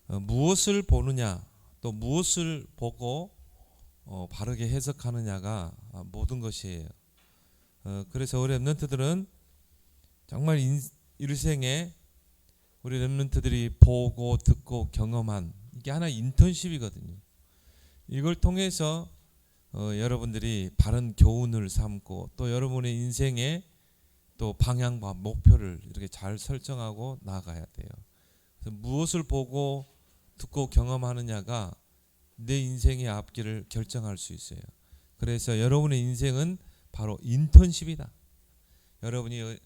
무엇을 보느냐 또 무엇을 보고 바르게 해석하느냐가 모든 것이에요. 그래서 우리 랩런트들은 정말 일생에 우리 랩런트들이 보고 듣고 경험한 이게 하나의 인턴십이거든요. 이걸 통해서 여러분들이 바른 교훈을 삼고 또 여러분의 인생의 또 방향과 목표를 이렇게 잘 설정하고 나아가야 돼요. 그래서 무엇을 보고 듣고 경험하느냐가 내 인생의 앞길을 결정할 수 있어요. 그래서 여러분의 인생은 바로 인턴십이다. 여러분이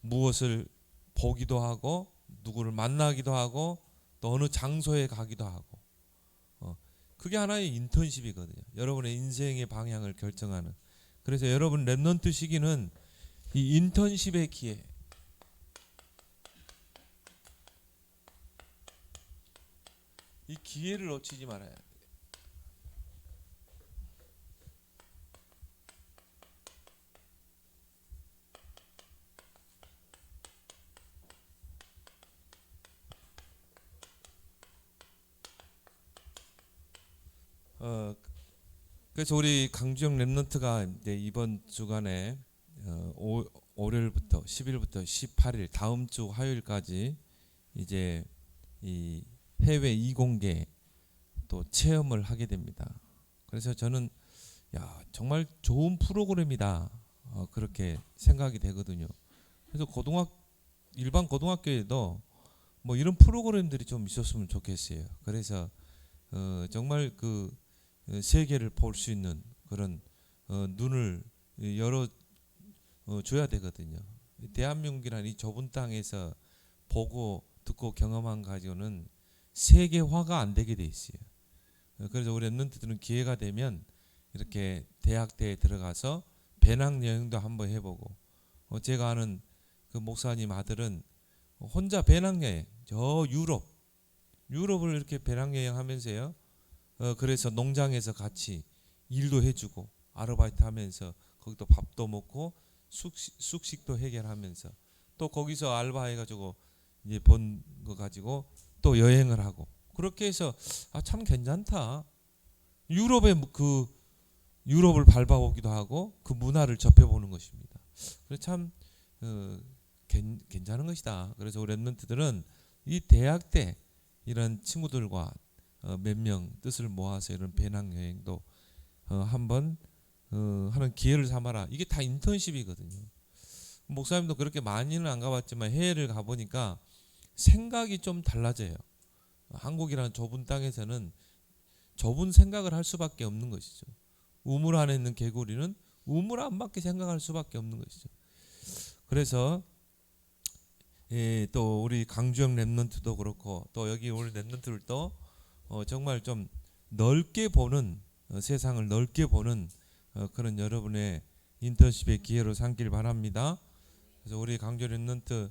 무엇을 보기도 하고 누구를 만나기도 하고 또 어느 장소에 가기도 하고 그게 하나의 인턴십이거든요. 여러분의 인생의 방향을 결정하는. 그래서 여러분 랩런트 시기는 이 인턴십의 기회. 이 기회를 놓치지 말아야 돼요. 그래서 우리 강주영 랩런트가 이제 이번 주간에 5일부터 10일부터 18일 다음 주 화요일까지 이제 이 해외 이공계 또 체험을 하게 됩니다. 그래서 저는 정말 좋은 프로그램이다 그렇게 생각이 되거든요. 그래서 일반 고등학교에도 뭐 이런 프로그램들이 좀 있었으면 좋겠어요. 그래서 정말 그 세계를 볼 수 있는 그런 눈을 열어 줘야 되거든요. 대한민국이라는 이 좁은 땅에서 보고 듣고 경험한 가지고는 세계화가 안 되게 돼 있어요. 그래서 우리 랩런트들은 기회가 되면 이렇게 대학대에 들어가서 배낭여행도 한번 해보고 제가 아는 그 목사님 아들은 혼자 배낭여행 저 유럽을 이렇게 배낭여행하면서요. 그래서 농장에서 같이 일도 해주고 아르바이트 하면서 거기도 밥도 먹고 숙식도 해결하면서 또 거기서 알바해가지고 이제 번 거 가지고 또 여행을 하고 그렇게 해서 참 괜찮다. 유럽을 밟아보기도 하고 그 문화를 접해보는 것입니다. 그래서 참 괜찮은 것이다. 그래서 우리 랩런트들은 이 대학 때 이런 친구들과 몇 명 뜻을 모아서 이런 배낭여행도 한번 하는 기회를 삼아라. 이게 다 인턴십이거든요. 목사님도 그렇게 많이는 안 가봤지만 해외를 가보니까 생각이 좀 달라져요. 한국이라는 좁은 땅에서는 좁은 생각을 할 수밖에 없는 것이죠. 우물 안에 있는 개구리는 우물 안밖에 생각할 수밖에 없는 것이죠. 그래서 또 우리 강주영 랩런트도 그렇고 또 여기 우리 랩런트들도 정말 좀 넓게 보는 세상을 넓게 보는 그런 여러분의 인턴십의 기회로 삼길 바랍니다. 그래서 우리 강주 랩런트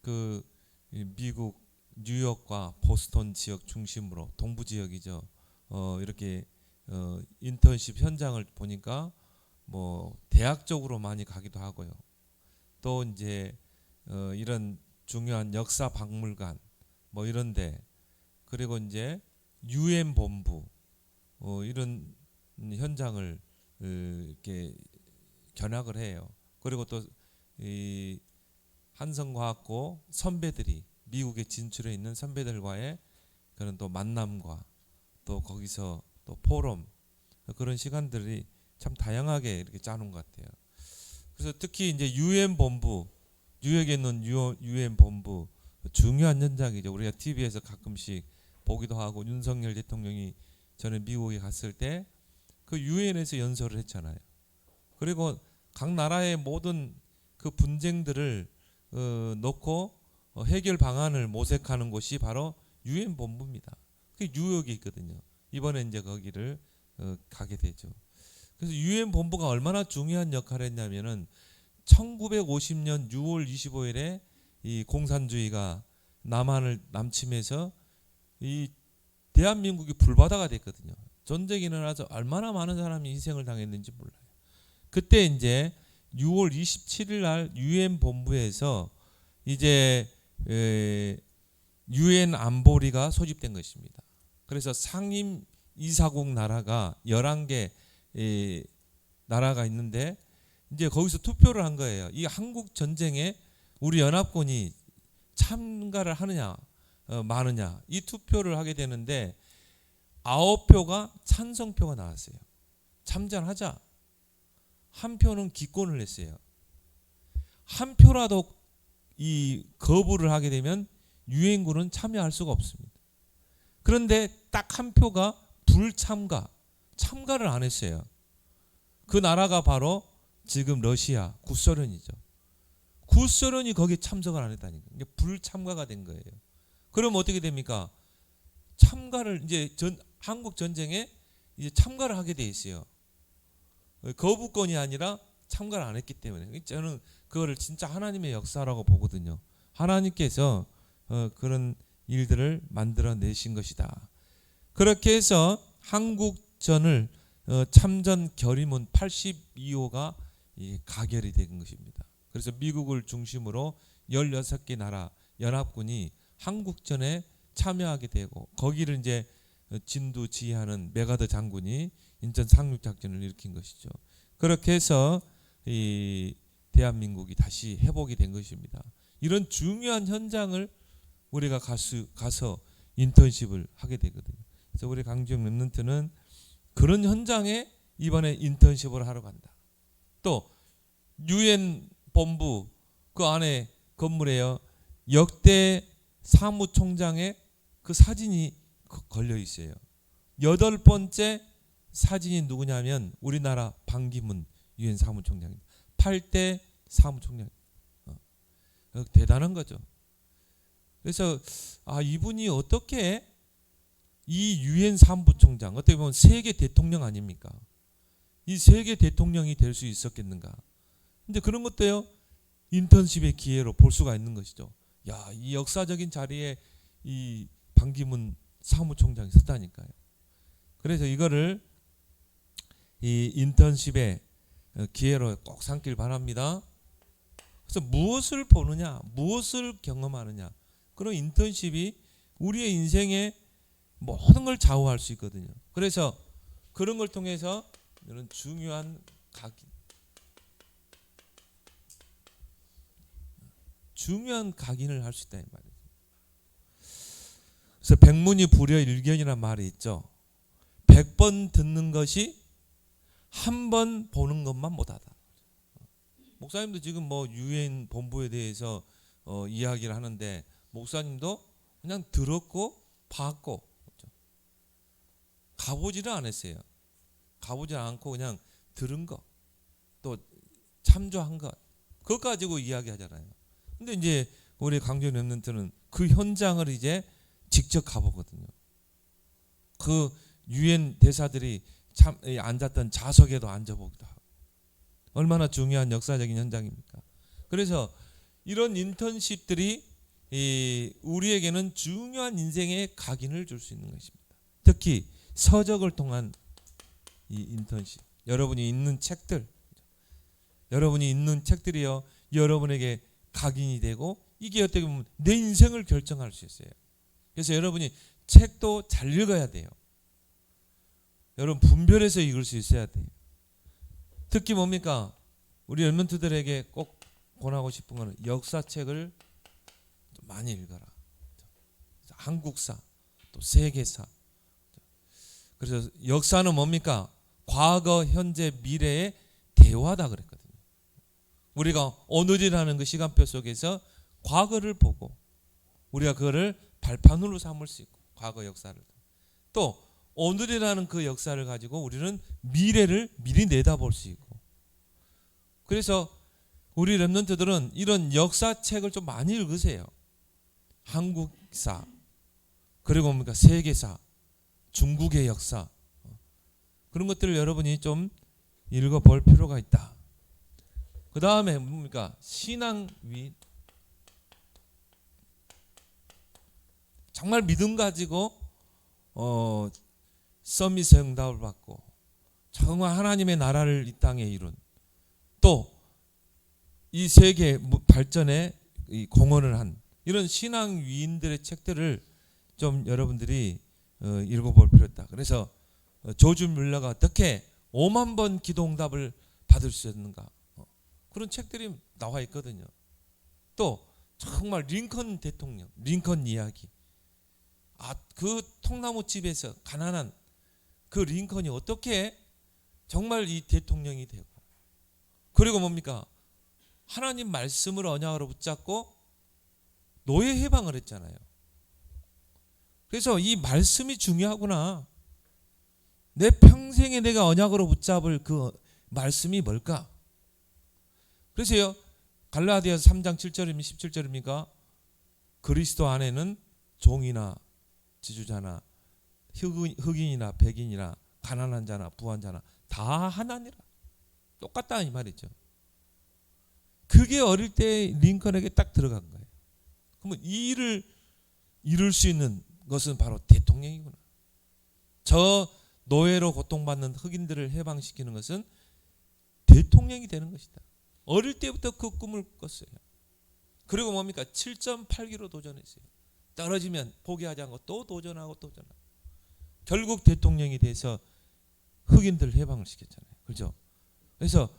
그 미국 뉴욕과 보스턴 지역 중심으로 동부 지역이죠. 이렇게 인턴십 현장을 보니까 뭐 대학 쪽으로 많이 가기도 하고요. 또 이제 이런 중요한 역사 박물관 뭐 이런데 그리고 이제 UN 본부 이런 현장을 이렇게 견학을 해요. 그리고 또 이 한성과학고 선배들이 미국에 진출해 있는 선배들과의 그런 또 만남과 또 거기서 또 포럼 그런 시간들이 참 다양하게 이렇게 짜놓은 것 같아요. 그래서 특히 이제 UN 본부 뉴욕에 있는 UN 본부 중요한 현장이죠. 우리가 TV에서 가끔씩 보기도 하고 윤석열 대통령이 전에 미국에 갔을 때 그 유엔에서 연설을 했잖아요. 그리고 각 나라의 모든 그 분쟁들을 놓고 해결 방안을 모색하는 곳이 바로 유엔 본부입니다. 그게 뉴욕에 있거든요. 이번에 이제 거기를 가게 되죠. 그래서 유엔 본부가 얼마나 중요한 역할을 했냐면은 1950년 6월 25일에 이 공산주의가 남한을 남침해서 이 대한민국이 불바다가 됐거든요. 전쟁이 일어나서 얼마나 많은 사람이 희생을 당했는지 몰라요. 그때 이제 6월 27일 날 유엔 본부에서 이제 유엔 안보리가 소집된 것입니다. 그래서 상임 이사국 나라가 11개 나라가 있는데 이제 거기서 투표를 한 거예요. 이 한국 전쟁에 우리 연합군이 참가를 하느냐 마느냐 이 투표를 하게 되는데 9표가 찬성표가 나왔어요. 참전하자. 한 표는 기권을 했어요. 한 표라도 이 거부를 하게 되면 유엔군은 참여할 수가 없습니다. 그런데 딱 한 표가 참가를 안 했어요. 그 나라가 바로 지금 러시아, 구소련이죠. 구소련이 거기에 참석을 안 했다니까. 이게 불참가가 된 거예요. 그럼 어떻게 됩니까? 참가를 이제 한국 전쟁에 이제 참가를 하게 돼 있어요. 거부권이 아니라 참가를 안 했기 때문에 저는 그거를 진짜 하나님의 역사라고 보거든요. 하나님께서 그런 일들을 만들어내신 것이다. 그렇게 해서 한국전을 참전 결의문 82호가 가결이 된 것입니다. 그래서 미국을 중심으로 16개 나라 연합군이 한국전에 참여하게 되고 거기를 이제 진두지휘하는 메가더 장군이 인천 상륙작전을 일으킨 것이죠. 그렇게 해서 이 대한민국이 다시 회복이 된 것입니다. 이런 중요한 현장을 우리가 가서 인턴십을 하게 되거든요. 그래서 우리 강주영 랩런트는 그런 현장에 이번에 인턴십을 하러 간다. 또 유엔 본부 그 안에 건물에요. 역대 사무총장의 그 사진이 걸려 있어요. 8번째 사진이 누구냐면 우리나라 반기문 유엔 사무총장입니다. 8대 사무총장. 대단한 거죠. 그래서 이분이 어떻게 이 유엔 사무총장 어떻게 보면 세계 대통령 아닙니까? 이 세계 대통령이 될 수 있었겠는가? 근데 그런 것도요. 인턴십의 기회로 볼 수가 있는 것이죠. 야, 이 역사적인 자리에 이 반기문 사무총장이 섰다니까요. 그래서 이거를 이 인턴십의 기회로 꼭 삼길 바랍니다. 그래서 무엇을 보느냐, 무엇을 경험하느냐. 그런 인턴십이 우리의 인생의 모든 걸 좌우할 수 있거든요. 그래서 그런 걸 통해서 이런 중요한 각인을 할 수 있다 이 말이에요. 그래서 백문이 불여일견이라는 말이 있죠. 100번 듣는 것이 한 번 보는 것만 못하다. 목사님도 지금 뭐 유엔 본부에 대해서 이야기를 하는데 목사님도 그냥 들었고 봤고 그렇죠? 가보지를 않았어요. 가보지 않고 그냥 들은 것, 또 참조한 것, 그것 가지고 이야기하잖아요. 근데 이제 우리 강조 랩런트는 그 현장을 이제 직접 가보거든요. 그 유엔 대사들이 참 앉았던 좌석에도 앉아보기도 하고 얼마나 중요한 역사적인 현장입니까? 그래서 이런 인턴십들이 우리에게는 중요한 인생의 각인을 줄 수 있는 것입니다. 특히 서적을 통한 이 인턴십, 여러분이 읽는 책들이요 여러분에게 각인이 되고 이게 어떻게 보면 내 인생을 결정할 수 있어요. 그래서 여러분이 책도 잘 읽어야 돼요. 여러분 분별해서 읽을 수 있어야 돼요. 특히 뭡니까? 우리 랩런트들에게 꼭 권하고 싶은 거는 역사책을 많이 읽어라. 한국사, 또 세계사. 그래서 역사는 뭡니까? 과거, 현재, 미래의 대화다 그랬거든요. 우리가 오늘이라는 그 시간표 속에서 과거를 보고 우리가 그거를 발판으로 삼을 수 있고 과거 역사를 또 오늘이라는 그 역사를 가지고 우리는 미래를 미리 내다볼 수 있고 그래서 우리 랩런트들은 이런 역사책을 좀 많이 읽으세요. 한국사 그리고 뭡니까 세계사 중국의 역사 그런 것들을 여러분이 좀 읽어볼 필요가 있다. 그 다음에 뭡니까 신앙위 정말 믿음 가지고 서밋의 응답을 받고 정말 하나님의 나라를 이 땅에 이룬 또 이 세계 발전에 공헌을 한 이런 신앙 위인들의 책들을 좀 여러분들이 읽어볼 필요가 있다. 그래서 조지 뮬러가 어떻게 5만 번 기도응답을 받을 수 있는가, 그런 책들이 나와 있거든요. 또 정말 링컨 대통령, 링컨 이야기, 그 통나무집에서 가난한 그 링컨이 어떻게 정말 이 대통령이 되고, 그리고 뭡니까, 하나님 말씀을 언약으로 붙잡고 노예 해방을 했잖아요. 그래서 이 말씀이 중요하구나. 내 평생에 내가 언약으로 붙잡을 그 말씀이 뭘까? 그래서요, 갈라디아서 3장 7절입니까 17절입니까? 그리스도 안에는 종이나 지주자나 흑인이나 백인이나 가난한 자나 부한 자나 다 하나니라. 똑같다 이 말이죠. 그게 어릴 때 링컨에게 딱 들어간 거예요. 그러면 이 일을 이룰 수 있는 것은 바로 대통령이구나. 저 노예로 고통받는 흑인들을 해방시키는 것은 대통령이 되는 것이다. 어릴 때부터 그 꿈을 꿨어요. 그리고 뭡니까? 7.8기로 도전했어요. 떨어지면 포기하지 않고 또 도전하고 도전하고 결국 대통령이 돼서 흑인들 해방을 시켰잖아요. 그렇죠? 그래서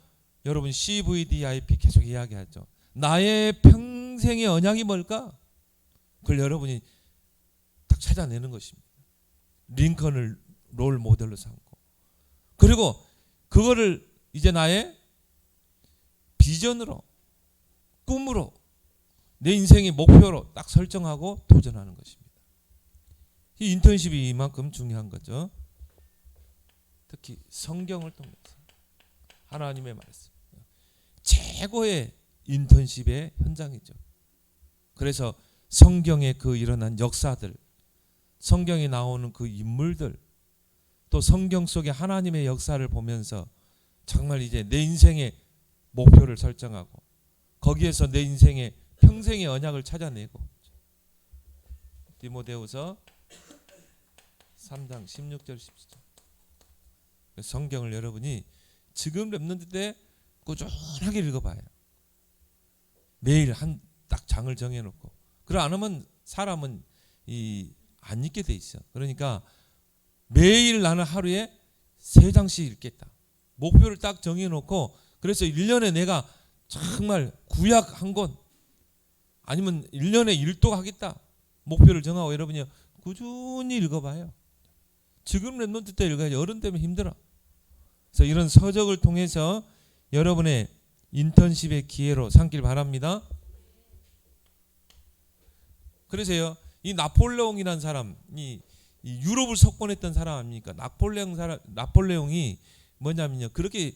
여러분 CVDIP 계속 이야기하죠. 나의 평생의 언약이 뭘까? 그걸 여러분이 딱 찾아내는 것입니다. 링컨을 롤 모델로 삼고, 그리고 그거를 이제 나의 비전으로, 꿈으로, 내 인생의 목표로 딱 설정하고 도전하는 것입니다. 이 인턴십이 이만큼 중요한 거죠. 특히 성경을 통해서 하나님의 말씀, 최고의 인턴십의 현장이죠. 그래서 성경에 그 일어난 역사들, 성경에 나오는 그 인물들, 또 성경 속의 하나님의 역사를 보면서 정말 이제 내 인생의 목표를 설정하고 거기에서 내 인생의 평생의 언약을 찾아내고. 디모데후서 3장 16절 17절. 성경을 여러분이 지금 랩런트 때 꾸준하게 읽어봐요. 매일 한 딱 장을 정해놓고. 그러 안 하면 사람은 안 읽게 돼 있어. 그러니까 매일 나는 하루에 3장씩 읽겠다. 목표를 딱 정해놓고, 그래서 1년에 내가 정말 구약 한 권, 아니면 1년에 1독 하겠다. 목표를 정하고 여러분이 꾸준히 읽어봐요. 지금 랩런트 때 읽어야지. 어른 되면 힘들어. 그래서 이런 서적을 통해서 여러분의 인턴십의 기회로 삼길 바랍니다. 그래서요, 이 나폴레옹이라는 사람이 유럽을 석권했던 사람 아닙니까? 나폴레옹이 뭐냐면요, 그렇게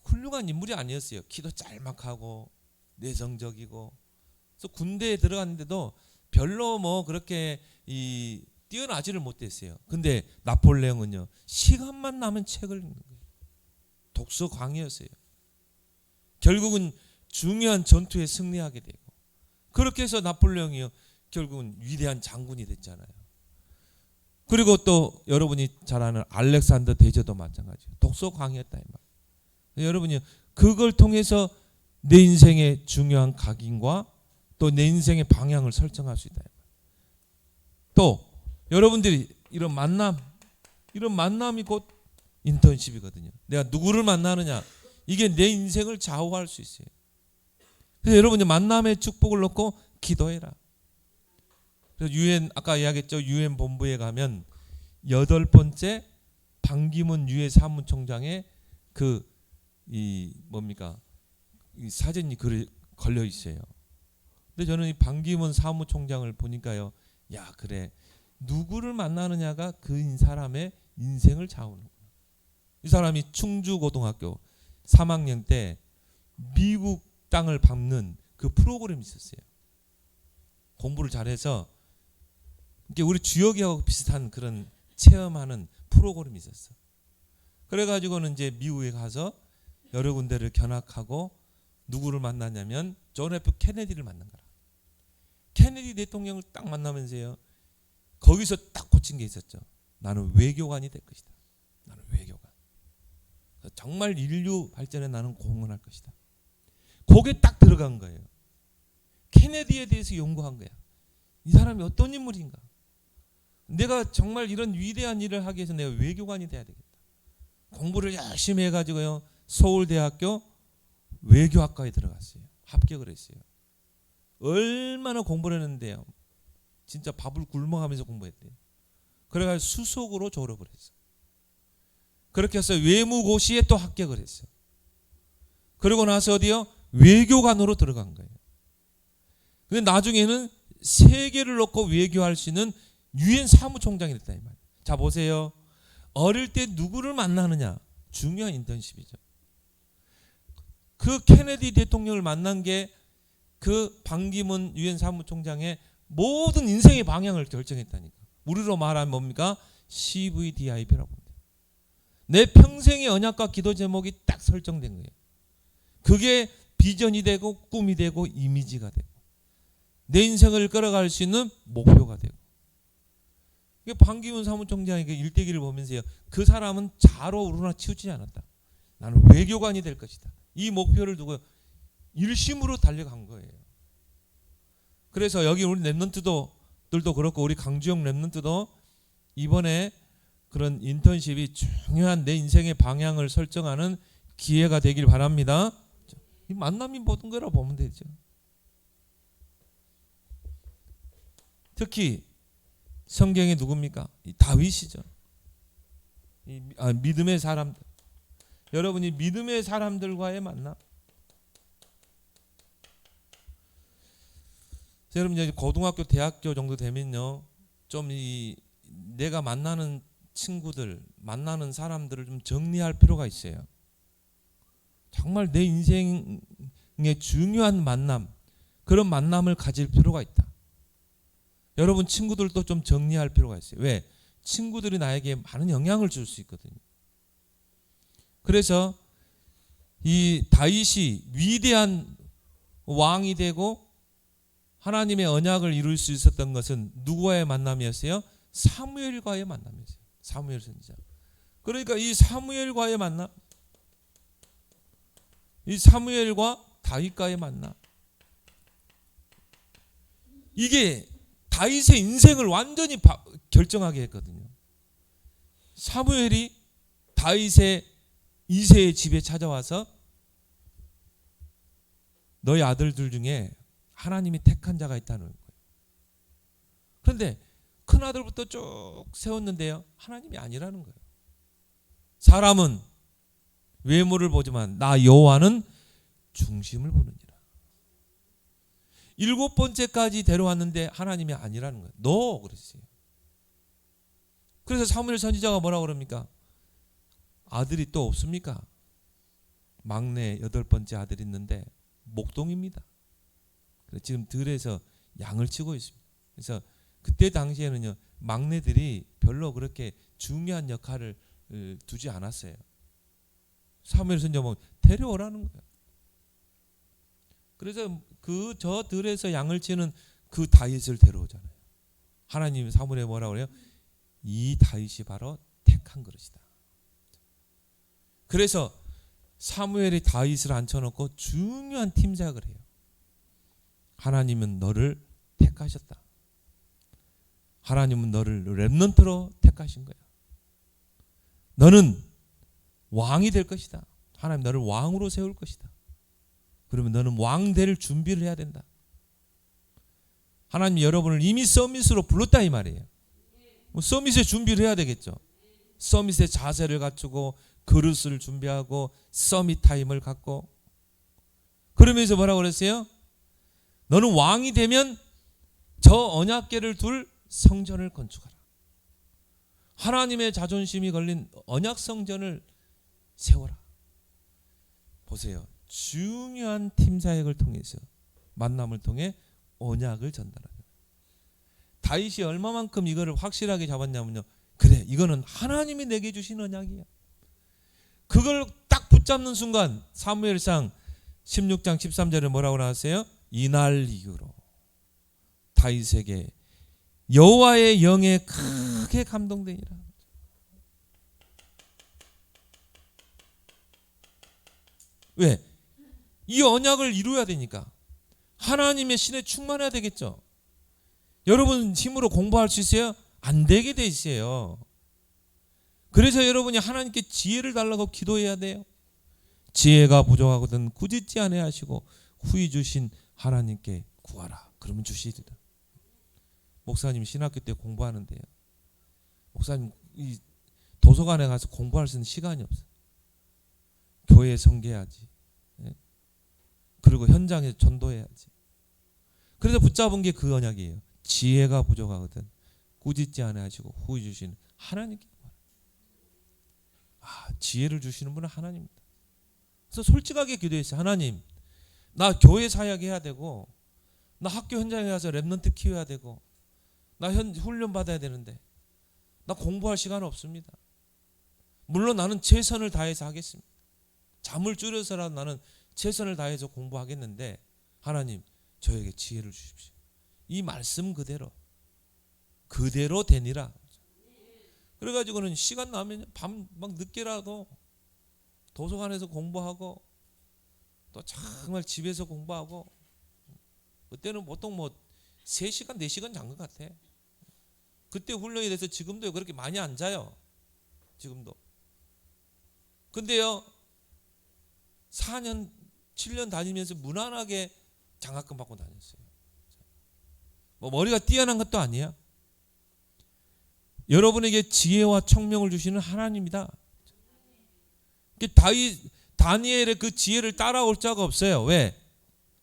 훌륭한 인물이 아니었어요. 키도 짤막하고 내성적이고. 그래서 군대에 들어갔는데도 별로 뭐 그렇게 뛰어나지를 못했어요. 근데 나폴레옹은요, 시간만 나면 책을 읽는 거예요. 독서 광이었어요. 결국은 중요한 전투에 승리하게 되고, 그렇게 해서 나폴레옹이요, 결국은 위대한 장군이 됐잖아요. 그리고 또 여러분이 잘 아는 알렉산더 대제도 마찬가지예요. 독서 광이었다 이 말. 여러분이 그걸 통해서 내 인생의 중요한 각인과 또 내 인생의 방향을 설정할 수 있다. 또 여러분들이 이런 만남이 곧 인턴십이거든요. 내가 누구를 만나느냐, 이게 내 인생을 좌우할 수 있어요. 그래서 여러분이 만남의 축복을 놓고 기도해라. 그래서 아까 이야기했죠. 유엔 본부에 가면 8번째 반기문 유엔 사무총장의 이 사진이 걸려 있어요. 근데 저는 이 반기문 사무총장을 보니까요, 야, 그래, 누구를 만나느냐가 그 사람의 인생을 좌우하는구나. 이 사람이 충주고등학교 3학년 때 미국 땅을 밟는 그 프로그램이 있었어요. 공부를 잘해서 이게 우리 주역이하고 비슷한 그런 체험하는 프로그램이 있었어. 그래가지고는 이제 미국에 가서 여러 군데를 견학하고 누구를 만났냐면 존 F 케네디를 만난 거라. 케네디 대통령을 딱 만나면서요, 거기서 딱 고친 게 있었죠. 나는 외교관이 될 것이다. 나는 외교관. 정말 인류 발전에 나는 공헌할 것이다. 거기에 딱 들어간 거예요. 케네디에 대해서 연구한 거야. 이 사람이 어떤 인물인가? 내가 정말 이런 위대한 일을 하기 위해서 내가 외교관이 돼야 되겠다. 공부를 열심히 해가지고요, 서울대학교 외교학과에 들어갔어요. 합격을 했어요. 얼마나 공부를 했는데요, 진짜 밥을 굶어가면서 공부했대요. 그래가지고 수석으로 졸업을 했어. 그렇게 해서 외무고시에 또 합격을 했어. 그러고 나서 어디요? 외교관으로 들어간 거예요. 근데 나중에는 세계를 놓고 외교할 수 있는 유엔 사무총장이 됐다 이 말이에요. 자 보세요. 어릴 때 누구를 만나느냐, 중요한 인턴십이죠. 그 케네디 대통령을 만난 게 그 반기문 유엔 사무총장의 모든 인생의 방향을 결정했다니까. 우리로 말하면 뭡니까? CVDIP라고 합니다. 내 평생의 언약과 기도 제목이 딱 설정된 거예요. 그게 비전이 되고 꿈이 되고 이미지가 되고 내 인생을 끌어갈 수 있는 목표가 되고. 반기문 사무총장의 그 일대기를 보면서요, 그 사람은 자로 우러나 치우치지 않았다. 나는 외교관이 될 것이다. 이 목표를 두고 일심으로 달려간 거예요. 그래서 여기 우리 랩런트들도 그렇고 우리 강주영 랩런트도 이번에 그런 인턴십이 중요한 내 인생의 방향을 설정하는 기회가 되길 바랍니다. 이 만남이 모든 거라 보면 되죠. 특히 성경이 누굽니까? 다윗이죠. 믿음의 사람들. 여러분이 믿음의 사람들과의 만남. 여러분 이제 고등학교, 대학교 정도 되면요, 좀 내가 만나는 친구들, 만나는 사람들을 좀 정리할 필요가 있어요. 정말 내 인생의 중요한 만남, 그런 만남을 가질 필요가 있다. 여러분 친구들도 좀 정리할 필요가 있어요. 왜? 친구들이 나에게 많은 영향을 줄 수 있거든요. 그래서 이 다윗이 위대한 왕이 되고 하나님의 언약을 이룰 수 있었던 것은 누구와의 만남이었어요? 사무엘과의 만남이었어요. 사무엘 선지자. 그러니까 이 사무엘과의 만남, 이 사무엘과 다윗과의 만남, 이게 다윗의 인생을 완전히 결정하게 했거든요. 사무엘이 다윗의 이새의 집에 찾아와서 너희 아들들 중에 하나님이 택한 자가 있다는 거예요. 그런데 큰 아들부터 쭉 세웠는데요, 하나님이 아니라는 거예요. 사람은 외모를 보지만 나 여호와는 중심을 보느니라. 7번째까지 데려왔는데 하나님이 아니라는 거예요. 너 그랬어요. 그래서 사무엘 선지자가 뭐라고 그럽니까? 아들이 또 없습니까? 막내 8번째 아들이 있는데 목동입니다. 지금 들에서 양을 치고 있습니다. 그래서 그때 당시에는요, 막내들이 별로 그렇게 중요한 역할을 두지 않았어요. 사무엘 선지자 보면 데려오라는 거예요. 그래서 저 들에서 양을 치는 그 다윗을 데려오잖아요. 하나님이 사무엘에 뭐라고 그래요? 이 다윗이 바로 택한 그릇이다. 그래서 사무엘이 다윗을 앉혀놓고 중요한 팀작을 해요. 하나님은 너를 택하셨다. 하나님은 너를 렘넌트로 택하신 거야. 너는 왕이 될 것이다. 하나님 너를 왕으로 세울 것이다. 그러면 너는 왕 될 준비를 해야 된다. 하나님이 여러분을 이미 서밋으로 불렀다 이 말이에요. 서밋의 준비를 해야 되겠죠. 서밋의 자세를 갖추고 그릇을 준비하고 서밋 타임을 갖고, 그러면서 뭐라고 그랬어요? 너는 왕이 되면 저 언약궤를 둘 성전을 건축하라. 하나님의 자존심이 걸린 언약 성전을 세워라. 보세요. 중요한 팀 사역을 통해서, 만남을 통해 언약을 전달하는. 다윗이 얼마만큼 이거를 확실하게 잡았냐면요, 그래 이거는 하나님이 내게 주신 언약이야. 그걸 딱 붙잡는 순간 사무엘상 16장 13절에 뭐라고 나왔어요? 이날 이후로 다윗에게 여호와의 영에 크게 감동되니라. 왜? 이 언약을 이루어야 되니까 하나님의 신에 충만해야 되겠죠. 여러분 힘으로 공부할 수 있어요? 안 되게 돼 있어요. 그래서 여러분이 하나님께 지혜를 달라고 기도해야 돼요. 지혜가 부족하거든 꾸짖지 아니하시고 후히 주신 하나님께 구하라. 그러면 주시리라. 목사님 신학교 때 공부하는데요. 목사님 이 도서관에 가서 공부할 수 있는 시간이 없어요. 교회에 섬겨야지. 그리고 현장에서 전도해야지. 그래서 붙잡은 게 그 언약이에요. 지혜가 부족하거든 꾸짖지 아니하시고 후히 주신 하나님께 지혜를 주시는 분은 하나님입니다. 그래서 솔직하게 기도했어요. 하나님, 나 교회 사역해야 되고 나 학교 현장에 가서 랩런트 키워야 되고 나 훈련 받아야 되는데 나 공부할 시간 없습니다. 물론 나는 최선을 다해서 하겠습니다. 잠을 줄여서라도 나는 최선을 다해서 공부하겠는데 하나님 저에게 지혜를 주십시오. 이 말씀 그대로 되니라. 그래가지고는 시간 나면 밤 막 늦게라도 도서관에서 공부하고 또 정말 집에서 공부하고 그때는 보통 뭐 3시간 4시간 잔 것 같아. 그때 훈련이 돼서 지금도 그렇게 많이 안 자요. 지금도. 근데요 4년 7년 다니면서 무난하게 장학금 받고 다녔어요. 뭐 머리가 뛰어난 것도 아니야. 여러분에게 지혜와 청명을 주시는 하나님이다. 다니엘의 그 지혜를 따라올 자가 없어요. 왜?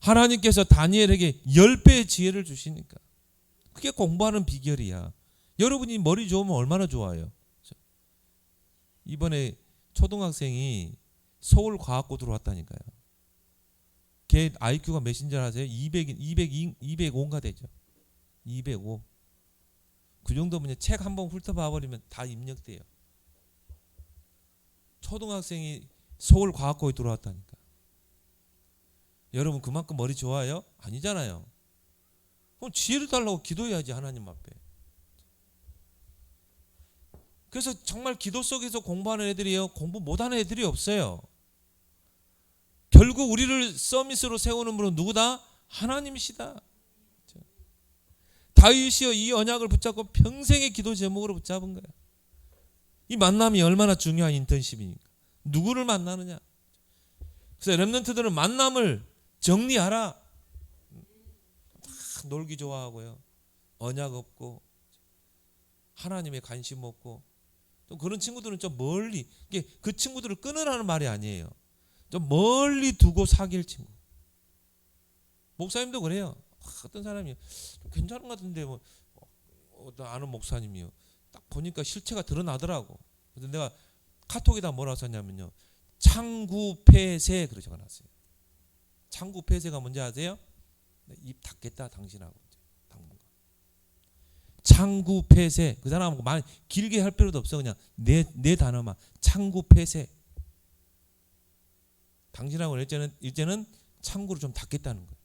하나님께서 다니엘에게 10배의 지혜를 주시니까. 그게 공부하는 비결이야. 여러분이 머리 좋으면 얼마나 좋아요. 이번에 초등학생이 서울과학고 들어왔다니까요. 걔 IQ가 몇인 줄 아세요? 205인가 되죠. 205. 그 정도면 책 한번 훑어봐 버리면 다 입력돼요. 초등학생이 서울과학고에 들어왔다니까. 여러분 그만큼 머리 좋아요? 아니잖아요. 그럼 지혜를 달라고 기도해야지 하나님 앞에. 그래서 정말 기도 속에서 공부하는 애들이에요. 공부 못하는 애들이 없어요. 결국 우리를 서밋으로 세우는 분은 누구다? 하나님이시다. 다윗이요 이 언약을 붙잡고 평생의 기도 제목으로 붙잡은 거예요. 이 만남이 얼마나 중요한 인턴십이니까. 누구를 만나느냐. 그래서 랩런트들은 만남을 정리하라. 놀기 좋아하고요. 언약 없고 하나님에 관심 없고 또 그런 친구들은 좀 멀리 이게 그 친구들을 끊으라는 말이 아니에요. 좀 멀리 두고 사귈 친구. 목사님도 그래요. 어떤 사람이 괜찮은 것 같은데 뭐 아는 목사님이요. 딱 보니까 실체가 드러나더라고. 그래서 내가 카톡에다 뭐라고 썼냐면요. 창구폐쇄 그러 적어놨어요. 창구폐쇄가 뭔지 아세요? 입 닫겠다 당신하고 당분간. 창구폐쇄 그 사람하고 많이 길게 할 필요도 없어. 그냥 네 단어만 창구폐쇄. 당신하고 이제는 창구를 좀 닫겠다는 거예요.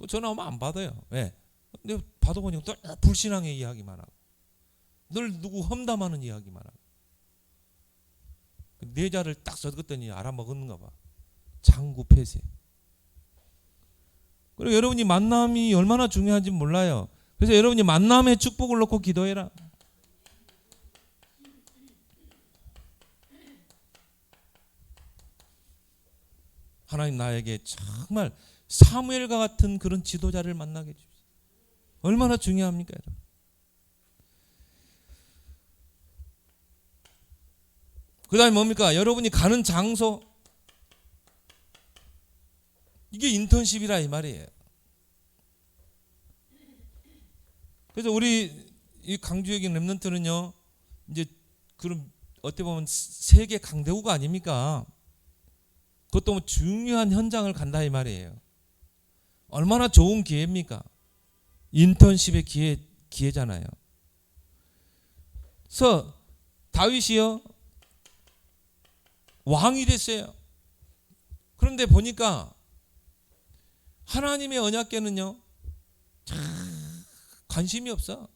전화 오면 안 받아요. 왜? 근데 받아보니까 늘 불신앙의 이야기만 하고 늘 누구 험담하는 이야기만 하고 네 자를 딱 적었더니 알아먹었는가 봐. 창구폐쇄. 그리고 여러분이 만남이 얼마나 중요한지 몰라요. 그래서 여러분이 만남의 축복을 놓고 기도해라. 하나님 나에게 정말 사무엘과 같은 그런 지도자를 만나게 해주십시오. 얼마나 중요합니까 여러분. 그 다음에 뭡니까? 여러분이 가는 장소 이게 인턴십이라 이 말이에요. 그래서 우리 이 강주에 있는 랩런트는요 이제 그런 어떻게 보면 세계 강대국가 아닙니까? 그것도 뭐 중요한 현장을 간다 이 말이에요. 얼마나 좋은 기회입니까? 인턴십의 기회잖아요. 그래서 다윗이요 왕이 됐어요. 그런데 보니까 하나님의 언약궤는요 관심이 없어.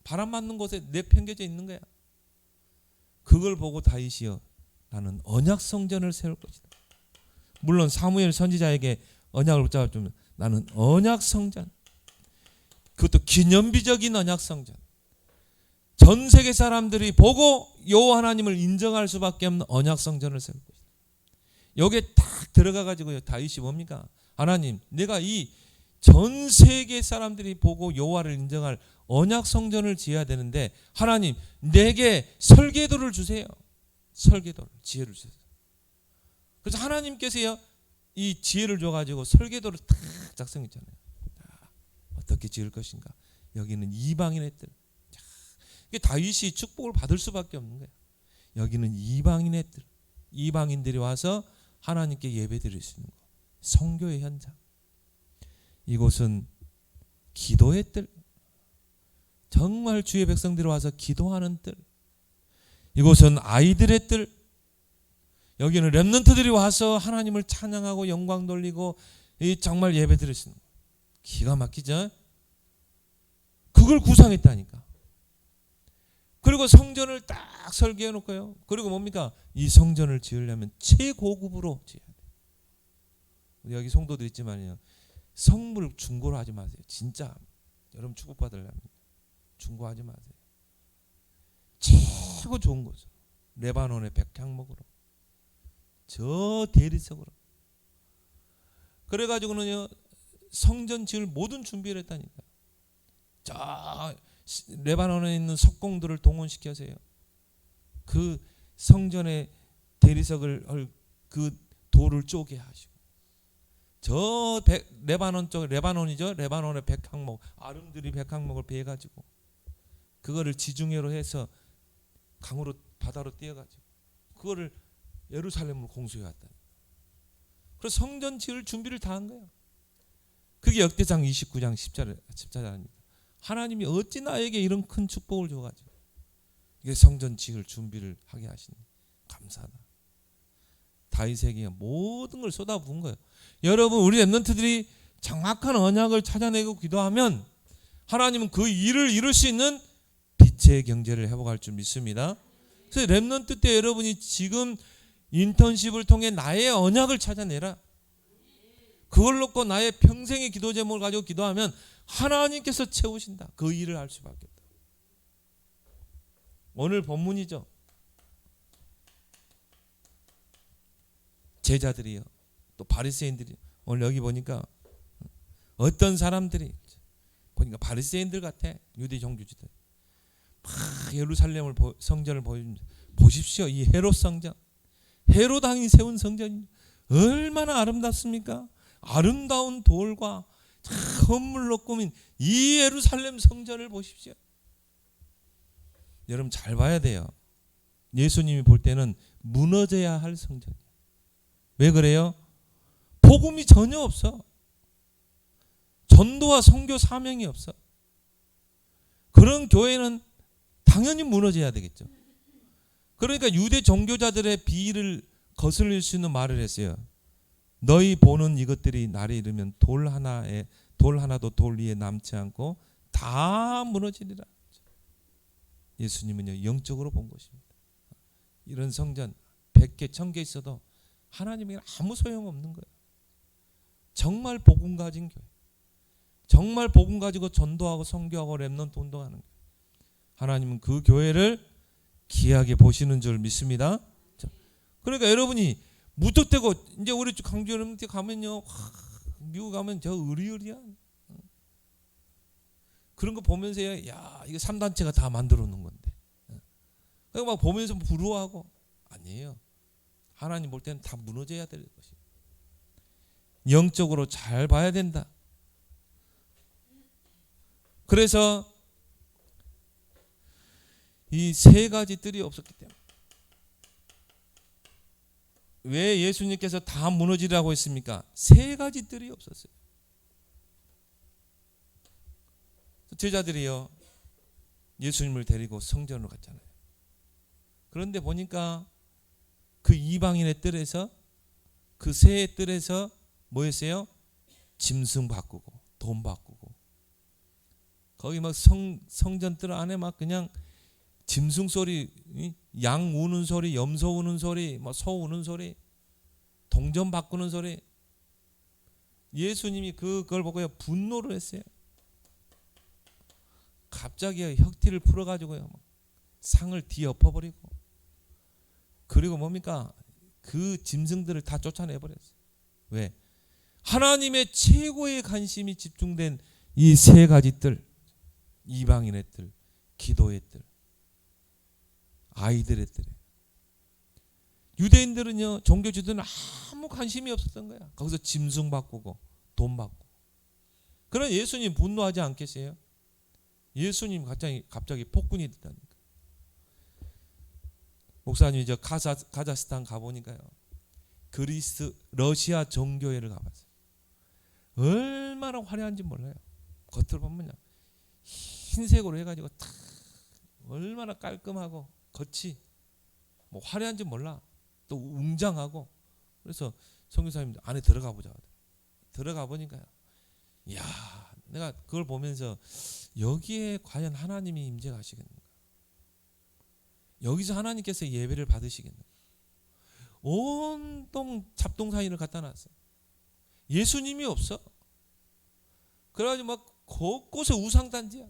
바람 맞는 곳에 내팽겨져 있는 거야. 그걸 보고 다윗이요 나는 언약 성전을 세울 것이다. 물론 사무엘 선지자에게 언약을 붙잡았지만 나는 언약 성전 그것도 기념비적인 언약성전. 전 세계 사람들이 보고 여호와 하나님을 인정할 수밖에 없는 언약성전을 세울 것이다. 여기에 딱 들어가 가지고요, 다윗이 뭡니까? 하나님, 내가 이 전 세계 사람들이 보고 여호와를 인정할 언약성전을 지어야 되는데 하나님, 내게 설계도를 주세요. 설계도를, 지혜를 주세요. 그래서 하나님께서요, 이 지혜를 줘가지고 설계도를 딱 작성했잖아요. 어떻게 지을 것인가? 여기는 이방인의 뜰. 이게 다윗이 축복을 받을 수밖에 없는 거예요. 여기는 이방인의 뜰. 이방인들이 와서 하나님께 예배드릴 수 있는 거. 성교의 현장. 이곳은 기도의 뜰. 정말 주의 백성들이 와서 기도하는 뜰. 이곳은 아이들의 뜰. 여기는 렘넌트들이 와서 하나님을 찬양하고 영광 돌리고 정말 예배드릴 수 있는 거. 기가 막히죠? 그걸 구상했다니까. 그리고 성전을 딱 설계해 놓고요. 그리고 뭡니까? 이 성전을 지으려면 최고급으로 지어야 돼요. 여기 성도들 있지만요, 성물 중고로 하지 마세요. 진짜 여러분 축복받으려면 중고하지 마세요. 최고 좋은 거죠. 레바논의 백향목으로, 저 대리석으로. 그래가지고는요, 성전 지을 모든 준비를 했다니까. 저 레바논에 있는 석공들을 동원시켜서요, 그 성전의 대리석을, 그 돌을 쪼개 하시고, 저 레바논 쪽, 레바논이죠, 레바논의 백향목, 아름드리 백향목을 베가지고 그거를 지중해로 해서 강으로, 바다로 띄어가지고 그거를 예루살렘으로 공수해 왔다. 그래서 성전 지을 준비를 다 한 거예요. 그게 역대상 29장 10절입니다. 하나님이 어찌 나에게 이런 큰 축복을 줘가지고 이게 성전 지을 준비를 하게 하시니 감사하다. 다윗에게 모든 걸 쏟아부은 거예요. 여러분, 우리 렘넌트들이 정확한 언약을 찾아내고 기도하면 하나님은 그 일을 이룰 수 있는 빛의 경제를 회복할 줄 믿습니다. 그래서 렘넌트 때 여러분이 지금 인턴십을 통해 나의 언약을 찾아내라. 그걸 놓고 나의 평생의 기도 제목을 가지고 기도하면 하나님께서 채우신다. 그 일을 할 수밖에 없다. 오늘 본문이죠. 제자들이요, 또 바리새인들이, 오늘 여기 보니까 어떤 사람들이 보니까 바리새인들 같아. 유대 종교지들 막 예루살렘을 성전을 보십시오. 이 헤롯 성전, 헤롯 왕이 세운 성전이 얼마나 아름답습니까? 아름다운 돌과 선물로 꾸민 이 예루살렘 성전을 보십시오. 여러분 잘 봐야 돼요. 예수님이 볼 때는 무너져야 할 성전이에요. 왜 그래요? 복음이 전혀 없어. 전도와 선교 사명이 없어. 그런 교회는 당연히 무너져야 되겠죠. 그러니까 유대 종교자들의 비위를 거슬릴 수 있는 말을 했어요. 너희 보는 이것들이 날이 이르면 돌 하나도 돌 위에 남지 않고 다 무너지리라. 예수님은요, 영적으로 본 것입니다. 이런 성전 100개, 1000개 있어도 하나님에게 아무 소용없는 거예요. 정말 복음 가진 교회, 정말 복음 가지고 전도하고 선교하고 렘넌트 운동하는 교회, 하나님은 그 교회를 귀하게 보시는 줄 믿습니다. 그러니까 여러분이 무턱대고, 이제 우리 강주 여러분들 가면요, 미국 가면 저 의리의리야. 그런 거 보면서 야, 이거 3단체가 다 만들어 놓은 건데, 막 보면서 부러워하고. 아니에요. 하나님 볼 때는 다 무너져야 될 것이에요. 영적으로 잘 봐야 된다. 그래서 이 세 가지 뜰이 없었기 때문에, 왜 예수님께서 다 무너지라고 했습니까? 세 가지 뜰이 없었어요. 제자들이요, 예수님을 데리고 성전으로 갔잖아요. 그런데 보니까 그 이방인의 뜰에서, 그 새 뜰에서 뭐 했어요? 짐승 바꾸고 돈 바꾸고, 거기 막 성전 뜰 안에 막 그냥 짐승 소리, 양 우는 소리, 염소 우는 소리, 소 우는 소리, 동전 바꾸는 소리. 예수님이 그걸 보고 분노를 했어요. 갑자기 혁티를 풀어가지고요, 막 상을 뒤엎어버리고, 그리고 뭡니까? 그 짐승들을 다 쫓아내버렸어요. 왜? 하나님의 최고의 관심이 집중된 이 세 가지 뜰, 이방인의 뜰, 기도의 뜰, 아이들의 뜰. 유대인들은요, 종교주들은 아무 관심이 없었던 거야. 거기서 짐승 바꾸고 돈 받고. 그러나 예수님 분노하지 않겠어요? 예수님 갑자기 폭군이 됐다니까. 목사님이 저 카자흐스탄 가보니까요, 러시아 정교회를 가봤어요. 얼마나 화려한지 몰라요. 겉으로 보면요, 흰색으로 해가지고 탁 얼마나 깔끔하고 겉이 뭐 화려한지 몰라. 또 웅장하고. 그래서 선교사님 안에 들어가 보자. 들어가 보니까요, 이야, 내가 그걸 보면서 여기에 과연 하나님이 임재하시겠는가? 여기서 하나님께서 예배를 받으시겠는가? 온통 잡동사니를 갖다 놨어요. 예수님이 없어. 그래가지고 막 곳곳에 우상단지야.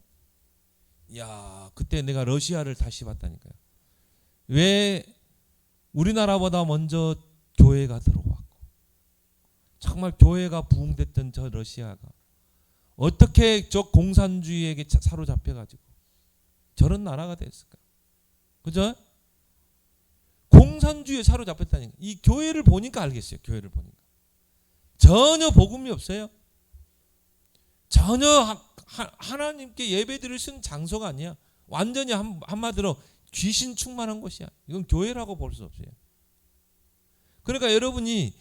야, 그때 내가 러시아를 다시 봤다니까요. 왜 우리나라보다 먼저 교회가 들어왔고, 정말 교회가 부흥됐던 저 러시아가 어떻게 저 공산주의에게 사로잡혀가지고 저런 나라가 됐을까? 그죠? 공산주의에 사로잡혔다니까. 이 교회를 보니까 알겠어요. 교회를 보니까 전혀 복음이 없어요. 전혀 하나님께 예배드릴 수 있는 장소가 아니야. 완전히 한마디로 귀신 충만한 곳이야. 이건 교회라고 볼 수 없어요. 그러니까 여러분이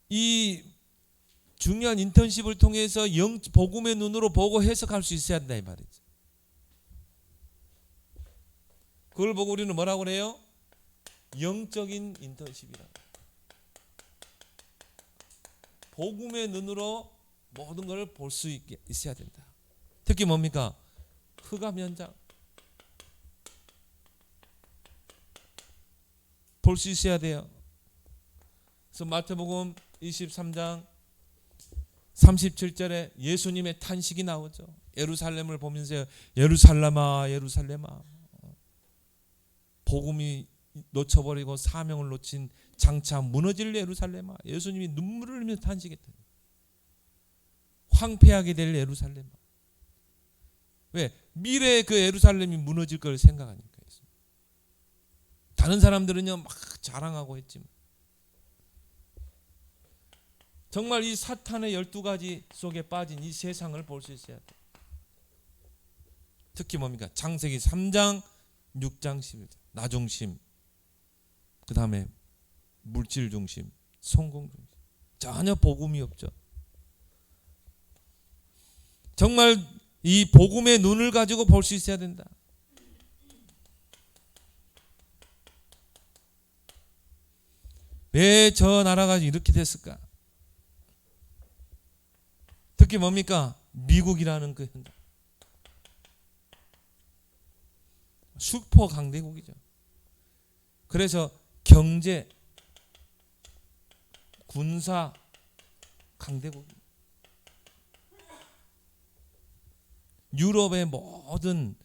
이 중요한 인턴십을 통해서 복음의 눈으로 보고 해석할 수 있어야 한다 이 말이죠. 그걸 보고 우리는 뭐라고 그래요? 영적인 인턴십이라고. 복음의 눈으로 모든 걸 볼 수 있어야 된다. 특히 뭡니까? 흑암 현장 볼 수 있어야 돼요. 그래서 마태복음 23장 37절에 예수님의 탄식이 나오죠. 예루살렘을 보면서 예루살렘아 예루살렘아, 복음이 놓쳐버리고 사명을 놓친 장차 무너질 예루살렘아. 예수님이 눈물을 흘리면서 탄식했다. 황폐하게 될 예루살렘아. 왜? 미래의 그 예루살렘이 무너질 걸 생각하니까. 다른 사람들은요 막 자랑하고 했지만 정말 이 사탄의 12가지 속에 빠진 이 세상을 볼 수 있어야 돼. 특히 뭡니까? 창세기 3장 6장 11절 나중심, 그 다음에 물질 중심, 성공 중심. 전혀 복음이 없죠. 정말 이 복음의 눈을 가지고 볼 수 있어야 된다. 왜 저 나라가 이렇게 됐을까? 특히 뭡니까? 미국이라는 그 현장. 슈퍼 강대국이죠. 그래서 경제, 군사 강대국. 유럽의 모든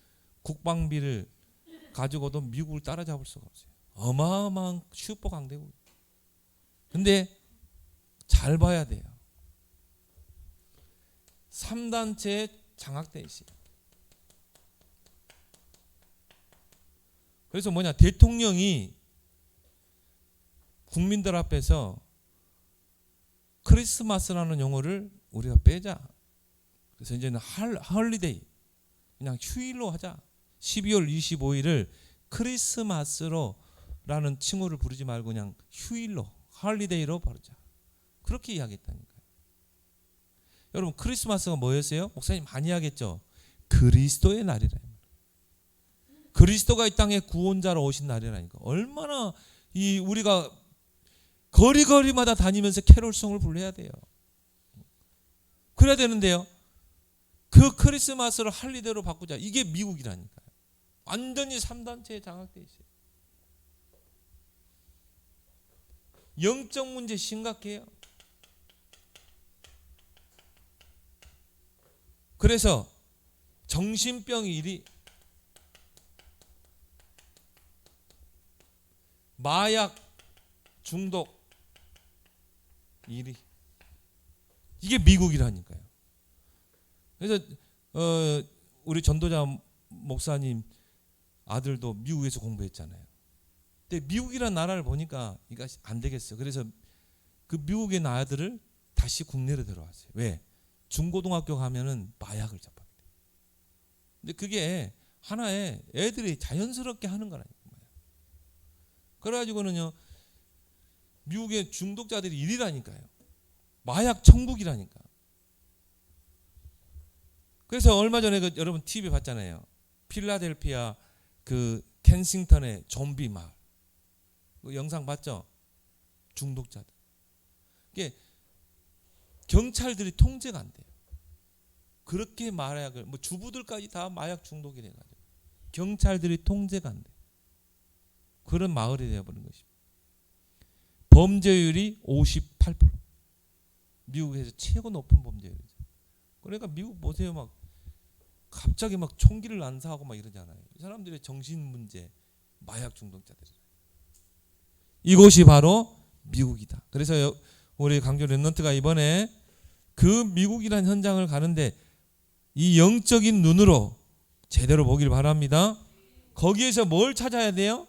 국방비를 가지고도 미국을 따라잡을 수가 없어요. 어마어마한 슈퍼 강대국. 근데 잘 봐야 돼요. 3단체에 장악되어 있어요. 그래서 뭐냐, 대통령이 국민들 앞에서 크리스마스라는 용어를 우리가 빼자. 그래서 이제는 헐리데이, 그냥 휴일로 하자. 12월 25일을 크리스마스로라는 칭호를 부르지 말고 그냥 휴일로, 헐리데이로 부르자. 그렇게 이야기했다니까요. 여러분, 크리스마스가 뭐였어요? 목사님 많이 하겠죠. 그리스도의 날이라. 그리스도가 이 땅에 구원자로 오신 날이라니까. 얼마나 우리가 거리마다 다니면서 캐롤송을 불러야 돼요. 그래야 되는데요. 그 크리스마스를 할리데이로 바꾸자. 이게 미국이라니까요. 완전히 3단체에 장악되어 있어요. 영적 문제 심각해요. 그래서 정신병 1위, 마약 중독 1위. 이게 미국이라니까요. 그래서 우리 전도자 목사님 아들도 미국에서 공부했잖아요. 근데 미국이라는 나라를 보니까 이거 안 되겠어요. 그래서 그 미국의 아들을 다시 국내로 들어왔어요. 왜? 중고등학교 가면은 마약을 접하게 돼요. 근데 그게 하나의 애들이 자연스럽게 하는 거라니까요. 그래가지고는요, 미국의 중독자들이 1위라니까요. 마약 천국이라니까. 그래서 얼마 전에 여러분 TV 봤잖아요. 필라델피아 그 켄싱턴의 좀비 마을. 그 영상 봤죠? 중독자들. 이게 경찰들이 통제가 안 돼요. 그렇게 마약을 뭐 주부들까지 다 마약 중독이 돼가지고 경찰들이 통제가 안 돼요. 그런 마을이 되어버린 것입니다. 범죄율이 58%. 미국에서 최고 높은 범죄율이죠. 그러니까 미국 보세요, 막 갑자기 막 총기를 난사하고 막 이러잖아요. 이 사람들의 정신 문제, 마약 중독자들이. 이곳이 바로 미국이다. 그래서 우리 강조 랩런트가 이번에 그 미국이라는 현장을 가는데 이 영적인 눈으로 제대로 보길 바랍니다. 거기에서 뭘 찾아야 돼요?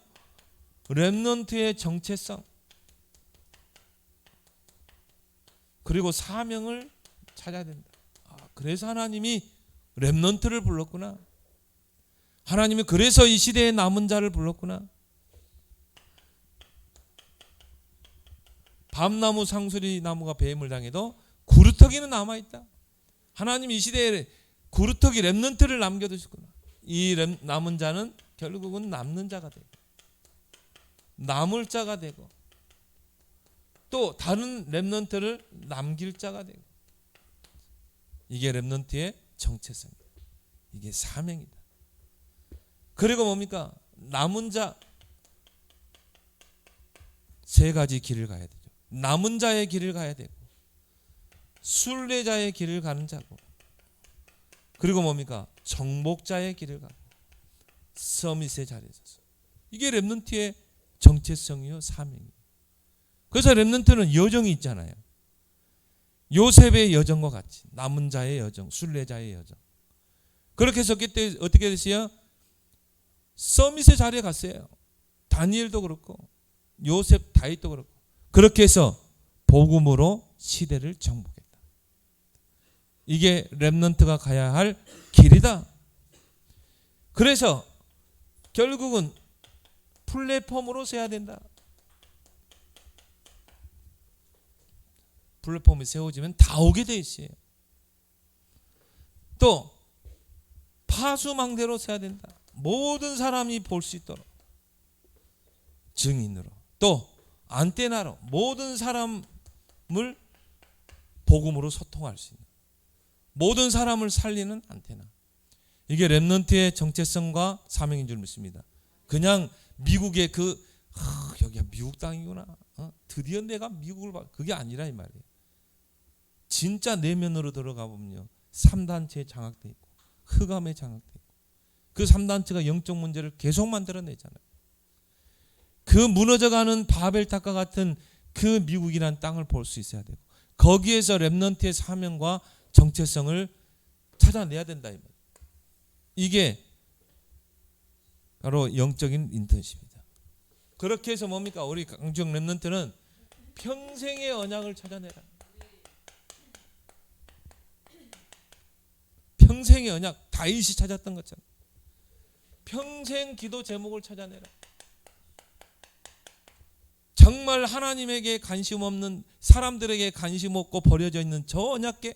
랩런트의 정체성, 그리고 사명을 찾아야 된다. 그래서 하나님이 랩런트를 불렀구나. 하나님이 그래서 이 시대의 남은 자를 불렀구나. 밤나무 상수리 나무가 뱀을 당해도 구루터기는 남아있다. 하나님이 이 시대에 구루터기 랩런트를 남겨두셨구나. 이 남은 자는 결국은 남는 자가 되고 남을 자가 되고 또 다른 랩런트를 남길 자가 되고, 이게 랩런트의 정체성이다. 이게 사명이다. 그리고 뭡니까? 남은 자 세 가지 길을 가야 되죠. 남은 자의 길을 가야 되고, 순례자의 길을 가는 자고, 그리고 뭡니까? 정복자의 길을 가고, 서밋의 자리에 서서. 이게 랩런트의 정체성이요, 사명이요. 그래서 랩런트는 여정이 있잖아요. 요셉의 여정과 같이 남은 자의 여정, 순례자의 여정. 그렇게 해서 그때 어떻게 됐어요? 서밋의 자리에 갔어요. 다니엘도 그렇고 요셉, 다윗도 그렇고. 그렇게 해서 복음으로 시대를 정복했다. 이게 랩런트가 가야 할 길이다. 그래서 결국은 플랫폼으로 서야 된다. 플랫폼이 세워지면 다 오게 돼 있어요. 또 파수망대로 서야 된다. 모든 사람이 볼 수 있도록 증인으로, 또 안테나로 모든 사람을 복음으로 소통할 수 있는, 모든 사람을 살리는 안테나. 이게 랩런트의 정체성과 사명인 줄 믿습니다. 그냥 미국의 여기가 미국 땅이구나, 드디어 내가 미국을 봐, 그게 아니라 이 말이에요. 진짜 내면으로 들어가 보면요, 3단체에 장악돼 있고 흑암에 장악돼 있고, 그 3단체가 영적 문제를 계속 만들어내잖아요. 그 무너져가는 바벨탑과 같은 그 미국이라는 땅을 볼 수 있어야 되고, 거기에서 랩런트의 사명과 정체성을 찾아내야 된다 이 말이에요. 이게 바로 영적인 인턴십이다. 그렇게 해서 뭡니까? 우리 강주영 랩런트는 평생의 언약을 찾아내라. 평생의 언약, 다윗이 찾았던 것처럼 평생 기도 제목을 찾아내라. 정말 하나님에게 관심 없는, 사람들에게 관심 없고 버려져 있는 저 언약궤,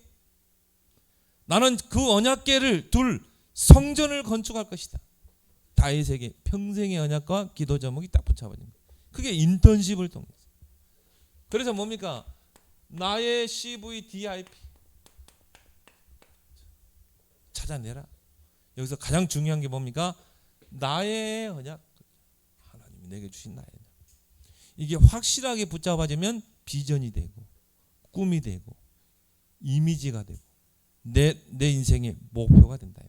나는 그 언약궤를 둘 성전을 건축할 것이다. 다윗에게 평생의 언약과 기도 제목이 딱 붙여버립니다. 그게 인턴십을 통해서. 그래서 뭡니까? 나의 CVDIP 찾아내라. 여기서 가장 중요한 게 뭡니까? 나의 언약, 하나님이 내게 주신 나의 언약. 이게 확실하게 붙잡아지면 비전이 되고 꿈이 되고 이미지가 되고 내 인생의 목표가 된다.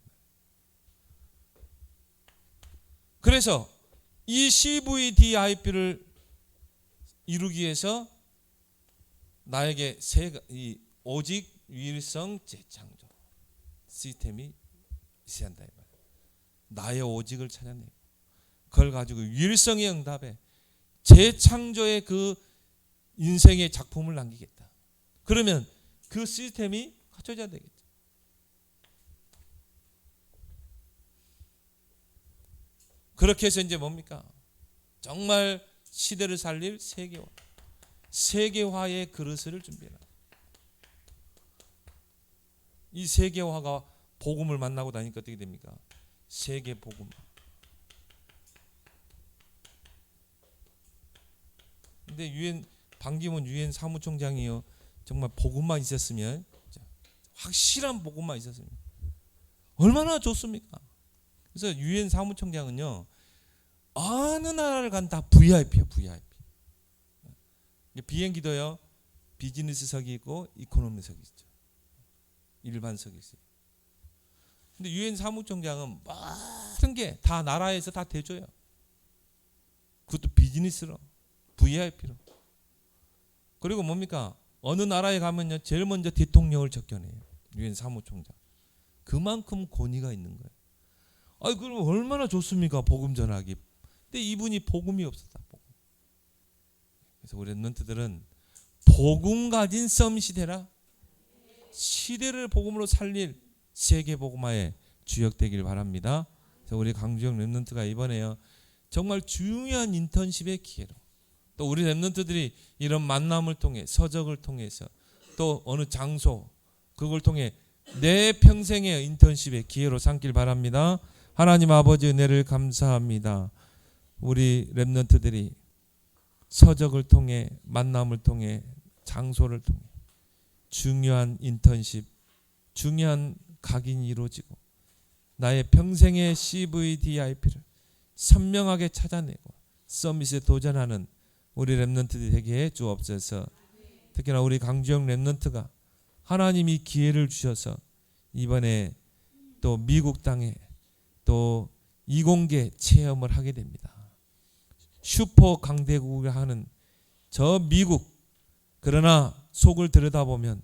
그래서 이 CVDIP를 이루기 위해서 나에게 오직 유일성 재창조 시스템이 있어야 한다. 나의 오직을 찾아내고 그걸 가지고 유일성의 응답에 재창조의 그 인생의 작품을 남기겠다. 그러면 그 시스템이 갖춰져야 되겠죠. 그렇게 해서 이제 뭡니까? 정말 시대를 살릴 세계화의 그릇을 준비해라. 이 세계화가 복음을 만나고 다니까 어떻게 됩니까? 세계 복음. 근데 반기문 유엔 사무총장이요, 정말 복음만 있었으면, 확실한 복음만 있었으면 얼마나 좋습니까? 그래서 유엔 사무총장은요, 어느 나라를 간 다 VIP야, VIP. 비행기도요, 비즈니스석이 있고 이코노미석이 있죠. 일반석이 있어요. 근데 유엔 사무총장은 모든 게 다 나라에서 다 대줘요. 그것도 비즈니스로, VIP로. 그리고 뭡니까? 어느 나라에 가면요, 제일 먼저 대통령을 접견해요. 유엔 사무총장. 그만큼 권위가 있는 거예요. 아이, 그럼 얼마나 좋습니까? 복음 전하기. 근데 이분이 복음이 없었다. 복음. 그래서 우리 랩런트들은 복음 가진 서밋이 되라. 시대를 복음으로 살릴 세계 복음화의 주역 되길 바랍니다. 그래서 우리 강주영 랩런트가 이번에요, 정말 중요한 인턴십의 기회로, 또 우리 랩런트들이 이런 만남을 통해, 서적을 통해서, 또 어느 장소, 그걸 통해 내 평생의 인턴십의 기회로 삼길 바랍니다. 하나님 아버지 은혜를 감사합니다. 우리 랩런트들이 서적을 통해, 만남을 통해, 장소를 통해 중요한 인턴십, 중요한 각인이 이루어지고 나의 평생의 CVDIP를 선명하게 찾아내고 서밋에 도전하는 우리 랩런트들이 되게 해 주옵소서. 특히나 우리 강주영 랩런트가 하나님이 기회를 주셔서 이번에 또 미국 땅에 또 이공계 체험을 하게 됩니다. 슈퍼 강대국을 하는 저 미국, 그러나 속을 들여다보면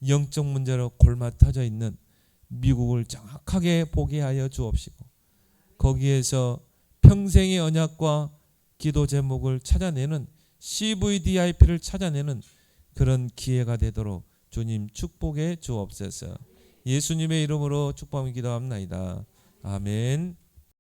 영적 문제로 골마터져 있는 미국을 정확하게 보게 하여 주옵시고, 거기에서 평생의 언약과 기도 제목을 찾아내는, CVDIP를 찾아내는 그런 기회가 되도록 주님 축복해 주옵소서. 예수님의 이름으로 축복하며 기도합나이다. 아멘.